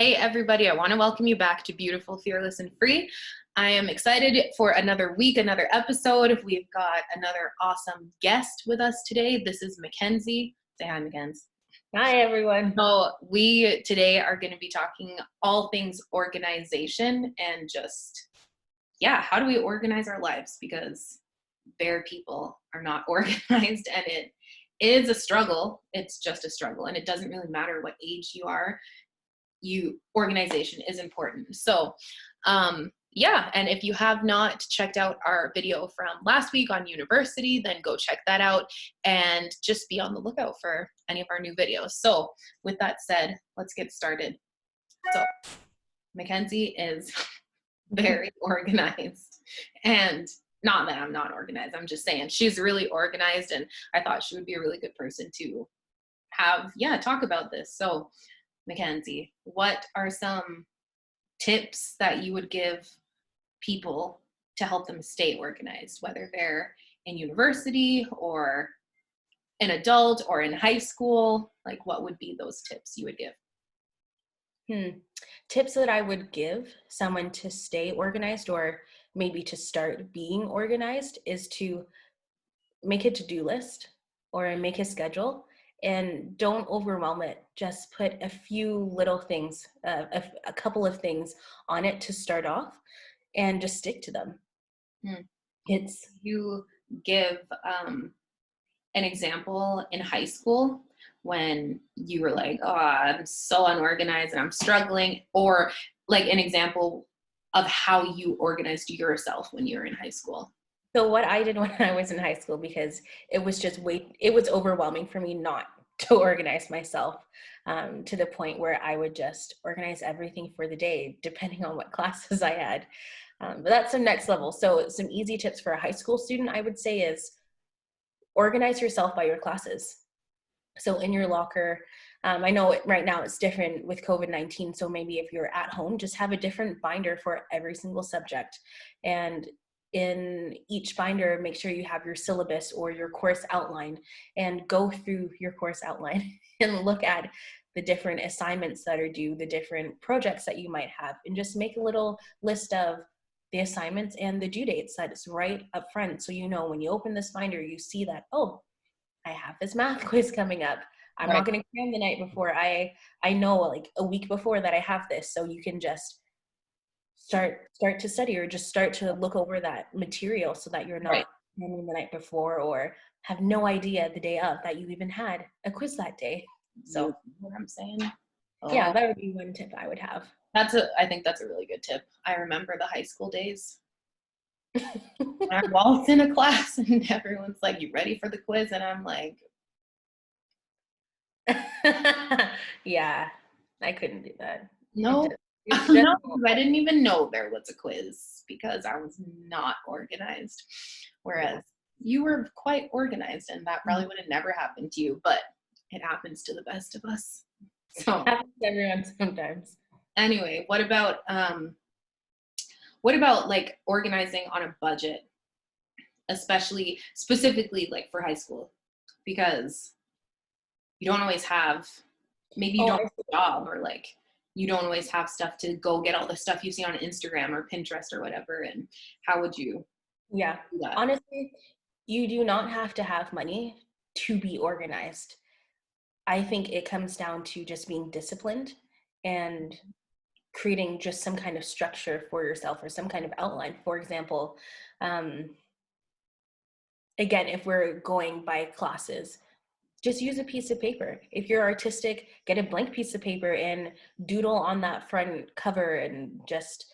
Hey everybody, I want to welcome you back to Beautiful, Fearless, and Free. I am excited for another week, another episode. We've got another awesome guest with us today. This is Mackenzie. Say hi, Mackenzie. Hi, everyone. So we today are going to be talking all things organization and just, how do we organize our lives? Because bare people are not organized and it is a struggle. It's just a struggle, and it doesn't really matter what age you are. Organization is important. So and if you have not checked out our video from last week on university, then go check that out and just be on the lookout for any of our new videos. So with that said, let's get started. So Mackenzie is very organized, and not that I'm not organized, I'm just saying she's really organized, and I thought she would be a really good person to have talk about this. So Mackenzie, what are some tips that you would give people to help them stay organized, whether they're in university or an adult or in high school? Like, what would be those tips you would give? Tips that I would give someone to stay organized or maybe to start being organized is to make a to-do list or make a schedule, and don't overwhelm it. Just put a few little things, a couple of things on it to start off, and just stick to them. It's you give an example in high school when you were like, oh, I'm so unorganized and I'm struggling, or like an example of how you organized yourself when you were in high school. So what I did when I was in high school, because it was overwhelming for me not to organize myself, to the point where I would just organize everything for the day, depending on what classes I had. But that's the next level. So some easy tips for a high school student, I would say, is organize yourself by your classes. So in your locker, I know right now it's different with COVID-19. So maybe if you're at home, just have a different binder for every single subject. And in each binder, make sure you have your syllabus or your course outline, and go through your course outline and look at the different assignments that are due, the different projects that you might have, and just make a little list of the assignments and the due dates that's right up front. So you know when you open this binder, you see that, oh, I have this math quiz coming up. I'm not going to cram the night before. I know like a week before that I have this, so you can just start to study, or just start to look over that material so that you're not cramming the night before or have no idea the day of that you even had a quiz that day. So what I'm saying? Yeah, that would be one tip I would have. I think that's a really good tip. I remember the high school days. I walked in a class and everyone's like, you ready for the quiz? And I'm like, yeah, I couldn't do that. no, no, I didn't even know there was a quiz because I was not organized. Whereas you were quite organized, and that probably would have never happened to you, but it happens to the best of us. So it happens to everyone sometimes. Anyway, what about like organizing on a budget, especially specifically like for high school, because you don't always have, maybe you don't have a job, or like you don't always have stuff to go get all the stuff you see on Instagram or Pinterest or whatever. And how would you do that? Honestly, you do not have to have money to be organized. I think it comes down to just being disciplined and creating just some kind of structure for yourself, or some kind of outline. For example, again, if we're going by classes, just use a piece of paper. If you're artistic, get a blank piece of paper and doodle on that front cover, and just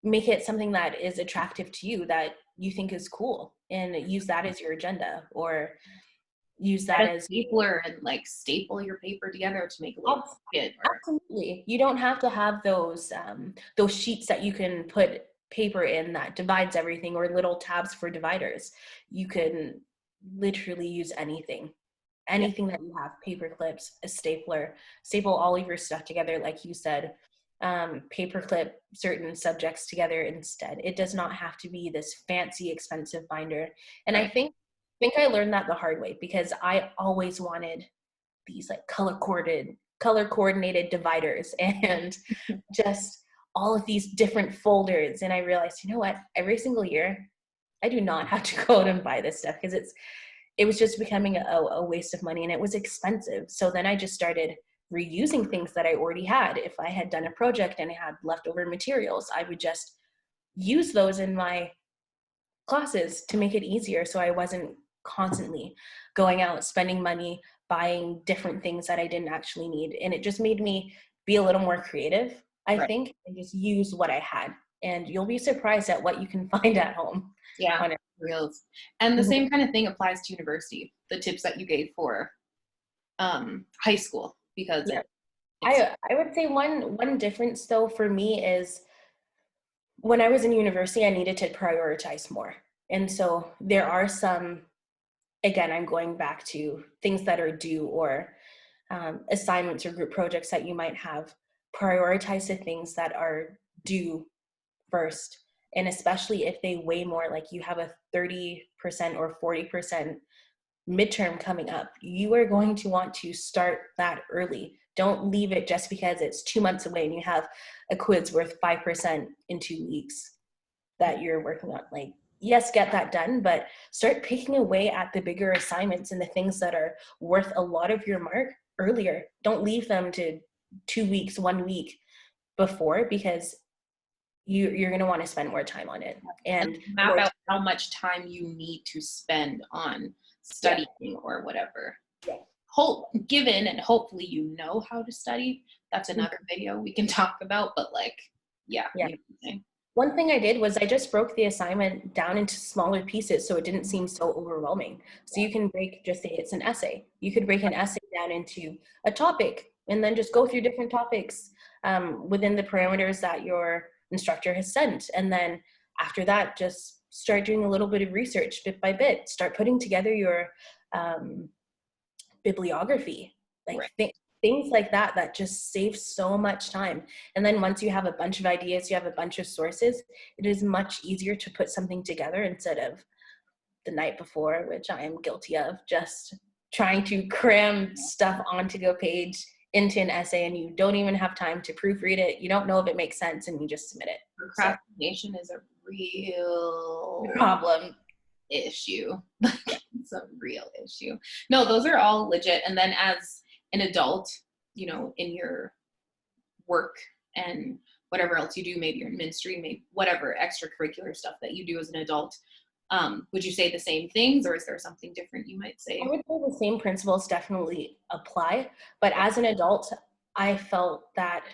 make it something that is attractive to you, that you think is cool, and use that as your agenda, or use that as stapler and like staple your paper together to make a little pocket. Absolutely. You don't have to have those sheets that you can put paper in that divides everything, or little tabs for dividers. You can literally use anything that you have: paper clips, a stapler, staple all of your stuff together, like you said, paper clip certain subjects together instead. It does not have to be this fancy, expensive binder. And I think I learned that the hard way, because I always wanted these like color-coded color coordinated dividers and just all of these different folders. And I realized, you know what, every single year I do not have to go out and buy this stuff because it was just becoming a waste of money and it was expensive. So then I just started reusing things that I already had. If I had done a project and I had leftover materials, I would just use those in my classes to make it easier. So I wasn't constantly going out, spending money, buying different things that I didn't actually need. And it just made me be a little more creative, I Right. think, and just use what I had. And you'll be surprised at what you can find at home. Yeah. On it. Reals. And the Mhm. same kind of thing applies to university, the tips that you gave for high school, because Yeah. it's I would say one difference though for me is when I was in university, I needed to prioritize more. And so there are some, again, I'm going back to things that are due or assignments or group projects that you might have. Prioritize the things that are due first. And especially if they weigh more, like you have a 30% or 40% midterm coming up, you are going to want to start that early. Don't leave it just because it's 2 months away and you have a quiz worth 5% in 2 weeks that you're working on. Like, yes, get that done, but start picking away at the bigger assignments and the things that are worth a lot of your mark earlier. Don't leave them to 2 weeks, 1 week before, because you're going to want to spend more time on it. and And the map more, out how much time you need to spend on yeah, studying or whatever. yeah. Hope given and hopefully you know how to study. That's another video we can talk about, but like, yeah, Yeah. you know what I'm saying? One thing I did was I just broke the assignment down into smaller pieces so it didn't seem so overwhelming. So you can break, just say it's an essay. You could break an essay down into a topic and then just go through different topics within the parameters that your instructor has sent. And then after that, just start doing a little bit of research bit by bit. Start putting together your um, bibliography, like Right. things like that, that just saves so much time. And then once you have a bunch of ideas, you have a bunch of sources, it is much easier to put something together instead of the night before, which I am guilty of, just trying to cram stuff onto a page into an essay and you don't even have time to proofread it. You don't know if it makes sense and you just submit it. So Procrastination is a real problem. issue. It's a real issue. No, those are all legit. And then as an adult, you know, in your work and whatever else you do, maybe you're in ministry, maybe whatever extracurricular stuff that you do as an adult, would you say the same things or is there something different you might say? I would say the same principles definitely apply, but as an adult, I felt that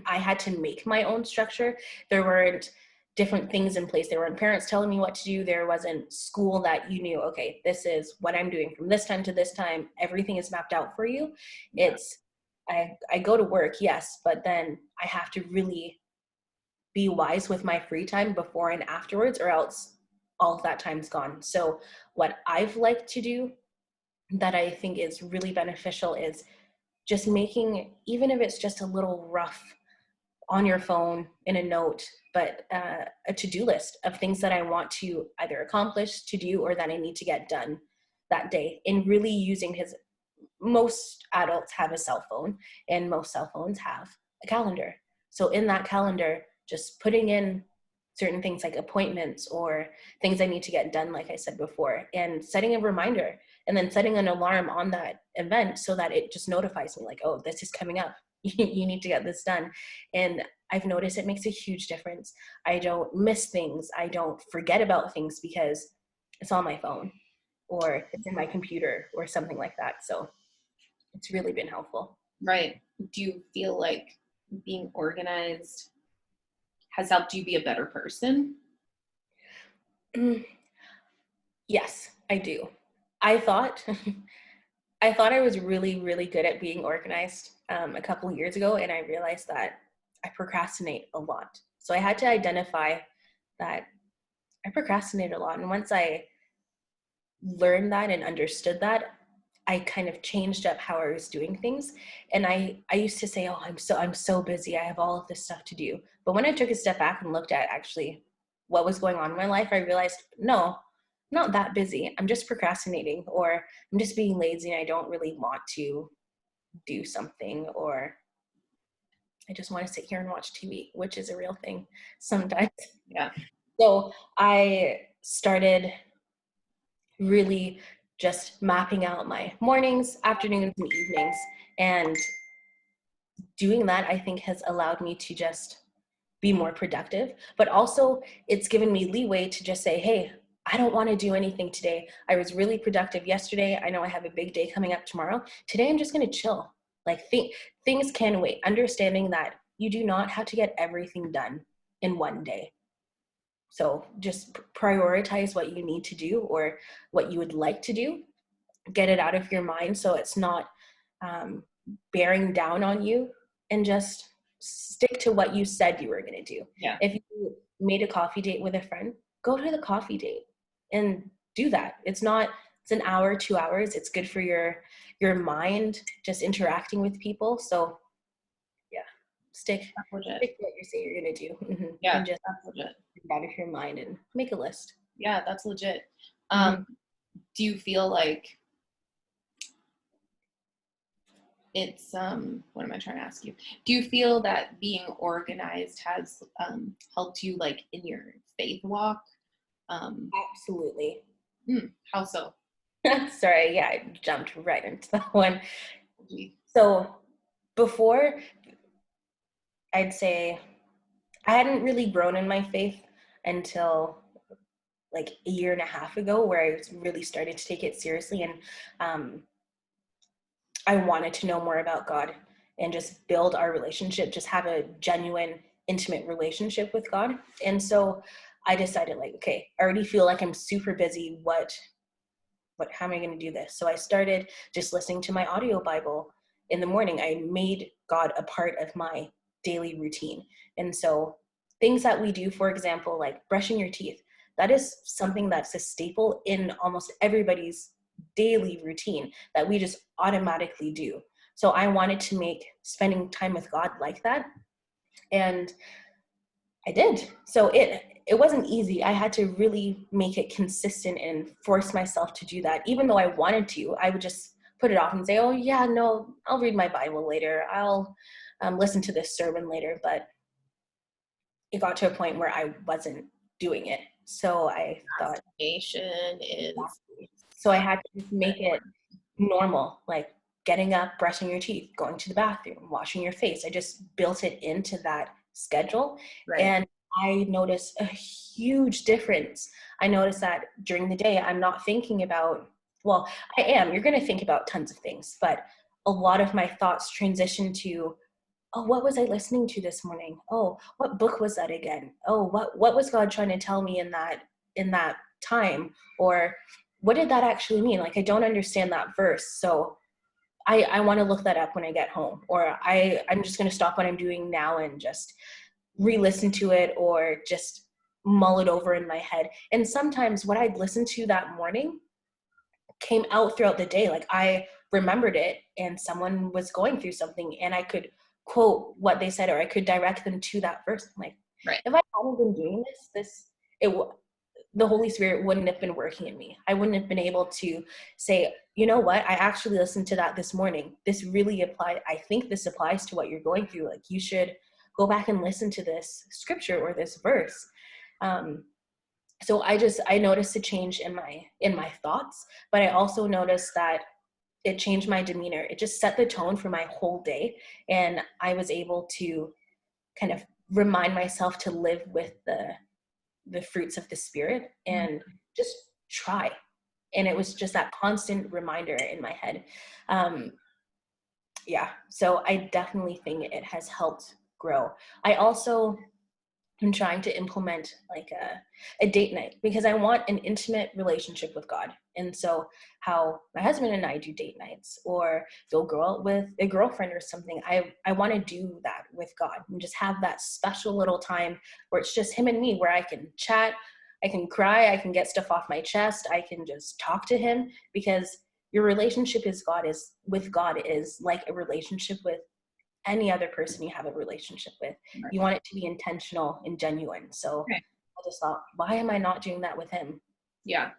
I had to make my own structure. There weren't different things in place. There weren't parents telling me what to do. There wasn't school that you knew, okay, this is what I'm doing from this time to this time. Everything is mapped out for you. Yeah. It's, I go to work, yes, but then I have to really be wise with my free time before and afterwards, or else all of that time's gone. So what I've liked to do that I think is really beneficial is just making, even if it's just a little rough on your phone in a note, but a to-do list of things that I want to either accomplish, to do, or that I need to get done that day. And really using his, most adults have a cell phone and most cell phones have a calendar. So in that calendar, just putting in certain things like appointments or things I need to get done, like I said before, and setting a reminder and then setting an alarm on that event so that it just notifies me like, oh, this is coming up. You need to get this done. And I've noticed it makes a huge difference. I don't miss things. I don't forget about things because it's on my phone or it's in my computer or something like that. So it's really been helpful. Right. Do you feel like being organized has helped you be a better person? Yes, I do. I thought I thought I was really, really good at being organized a couple of years ago, and I realized that I procrastinate a lot. So I had to identify that I procrastinate a lot. And once I learned that and understood that, I kind of changed up how I was doing things. And I used to say, oh, I'm so busy. I have all of this stuff to do. But when I took a step back and looked at actually what was going on in my life, I realized, no, I'm not that busy. I'm just procrastinating, or I'm just being lazy and I don't really want to do something, or I just want to sit here and watch TV, which is a real thing sometimes. Yeah. So I started really just mapping out my mornings, afternoons, and evenings. And doing that, I think, has allowed me to just be more productive. But also, it's given me leeway to just say, hey, I don't want to do anything today. I was really productive yesterday. I know I have a big day coming up tomorrow. Today, I'm just going to chill. Like, things can wait. Understanding that you do not have to get everything done in one day. So just prioritize what you need to do or what you would like to do. Get it out of your mind so it's not um, bearing down on you, and just stick to what you said you were going to do. Yeah. If you made a coffee date with a friend, go to the coffee date and do that. It's an hour, 2 hours. It's good for your mind, just interacting with people. So yeah, stick to what you say you're going to do. Mm-hmm. Yeah, and just that's legit. get it out of your mind and make a list. Yeah, that's legit. Mm-hmm. Do you feel like it's what am I trying to ask you? Do you feel that being organized has helped you like in your faith walk? Absolutely. How so? Sorry, yeah, I jumped right into that one. So before, I'd say I hadn't really grown in my faith until like a year and a half ago, where I really started to take it seriously, and I wanted to know more about God and just build our relationship, just have a genuine, intimate relationship with God. And so I decided, like, okay, I already feel like I'm super busy. How am I going to do this? So I started just listening to my audio Bible in the morning. I made God a part of my daily routine. And so things that we do, for example, like brushing your teeth, that is something that's a staple in almost everybody's daily routine that we just automatically do. So I wanted to make spending time with God like that. And I did. So it wasn't easy. I had to really make it consistent and force myself to do that. Even though I wanted to, I would just put it off and say, oh yeah, no, I'll read my Bible later. I'll listen to this sermon later. But it got to a point where I wasn't doing it. So I thought, so I had to just make it normal, like getting up, brushing your teeth, going to the bathroom, washing your face. I just built it into that schedule. Right. And I noticed a huge difference. I noticed that during the day, I'm not thinking about, well, I am. You're going to think about tons of things, but a lot of my thoughts transition to, oh, what was I listening to this morning? Oh, what book was that again? Oh, what was God trying to tell me in that time? Or what did that actually mean? Like, I don't understand that verse. So I want to look that up when I get home, or I'm just going to stop what I'm doing now and just re-listen to it, or just mull it over in my head. And sometimes what I'd listen to that morning came out throughout the day. Like, I remembered it and someone was going through something and I could quote what they said, or I could direct them to that verse. I'm like, right. If I hadn't been doing the Holy Spirit wouldn't have been working in me. I wouldn't have been able to say, you know what, I actually listened to that this morning. This really applied. I think this applies to what you're going through. Like, you should go back and listen to this scripture or this verse. So I noticed a change in my thoughts, but I also noticed that it changed my demeanor. It just set the tone for my whole day. And I was able to kind of remind myself to live with the fruits of the Spirit and just try. And it was just that constant reminder in my head. Yeah, so I definitely think it has helped grow. I also am trying to implement like a date night, because I want an intimate relationship with God. And so how my husband and I do date nights, or if you'll go out with a girlfriend or something, I want to do that with God and just have that special little time where it's just him and me, where I can chat, I can cry, I can get stuff off my chest, I can just talk to him. Because your relationship with God is like a relationship with any other person you have a relationship with. Right. You want it to be intentional and genuine. So right. I just thought, why am I not doing that with him? Yeah.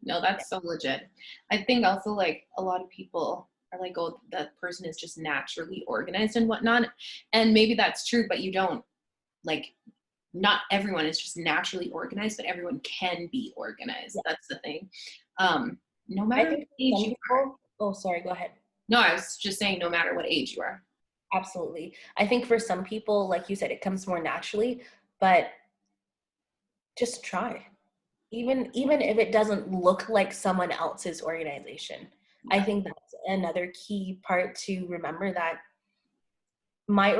No, that's so legit. I think also, like, a lot of people are like, oh, that person is just naturally organized and whatnot. And maybe that's true, but you don't, like, not everyone is just naturally organized, but everyone can be organized. Yeah. That's the thing. No I matter what think age some you are. people, oh, sorry, go ahead. No, I was just saying, no matter what age you are. Absolutely. I think for some people, like you said, it comes more naturally, but just try. Even if it doesn't look like someone else's organization. I Yeah. think that's another key part to remember, that my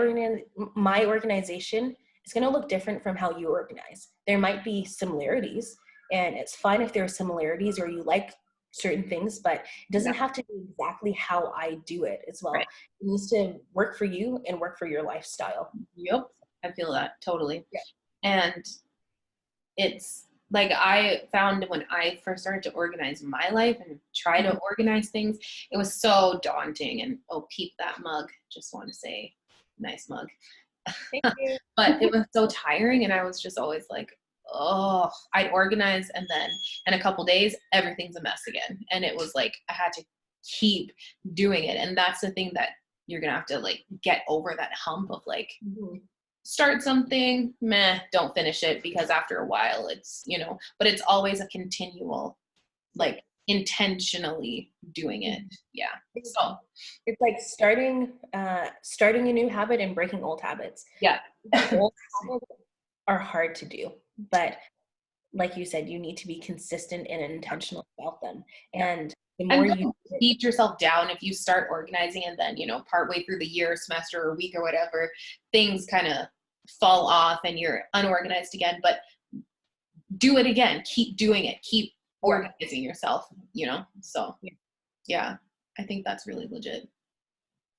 organization is going to look different from how you organize. There might be similarities, and it's fine if there are similarities or you like certain things, but it Yeah. doesn't have to be exactly how I do it as well. Right. It needs to work for you and work for your lifestyle. Yep. I feel that totally. Yeah. And it's like, I found when I first started to organize my life and try to organize things, it was so daunting. And oh, peep that mug. Just want to say, nice mug. Thank you. But it was so tiring, and I was just always like, oh, I'd organize, and then in a couple days, everything's a mess again. And it was like, I had to keep doing it. And that's the thing that you're gonna have to, like, get over that hump of, like, Mhm. start something, meh, don't finish it, because after a while it's, but it's always a continual, like, intentionally doing it. Yeah. So It's like starting a new habit and breaking old habits. yeah. Old habits are hard to do, but like you said, you need to be consistent and intentional about them. Yeah. And the more And you don't beat yourself down if you start organizing and then, partway through the year, semester, or week, or whatever, things kind of fall off and you're unorganized again. But do it again. Keep doing it. Keep organizing yourself, So yeah, I think that's really legit.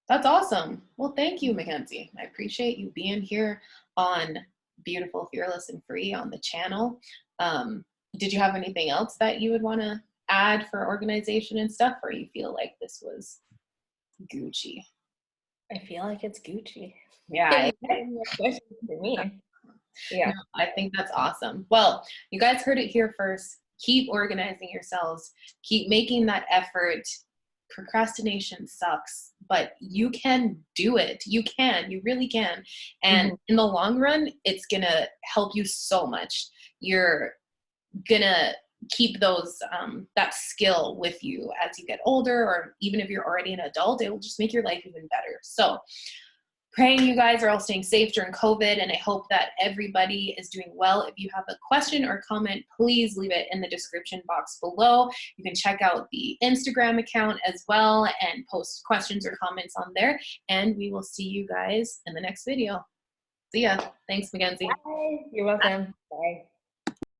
That's awesome. Well, thank you, Mackenzie. I appreciate you being here on Beautiful, Fearless, and Free on the channel. Did you have anything else that you would want to add for organization and stuff, or you feel like this was Gucci? I feel like it's Gucci. Yeah. Especially for me. Yeah. No, I think that's awesome. Well, you guys heard it here first. Keep organizing yourselves. Keep making that effort. Procrastination sucks, but you can do it. You really can. And in the long run, it's going to help you so much. You're going to keep those, that skill with you as you get older, or even if you're already an adult, it will just make your life even better. So praying you guys are all staying safe during COVID, and I hope that everybody is doing well. If you have a question or comment, please leave it in the description box below. You can check out the Instagram account as well and post questions or comments on there, and we will see you guys in the next video. See ya. Thanks, Mackenzie. Bye. You're welcome.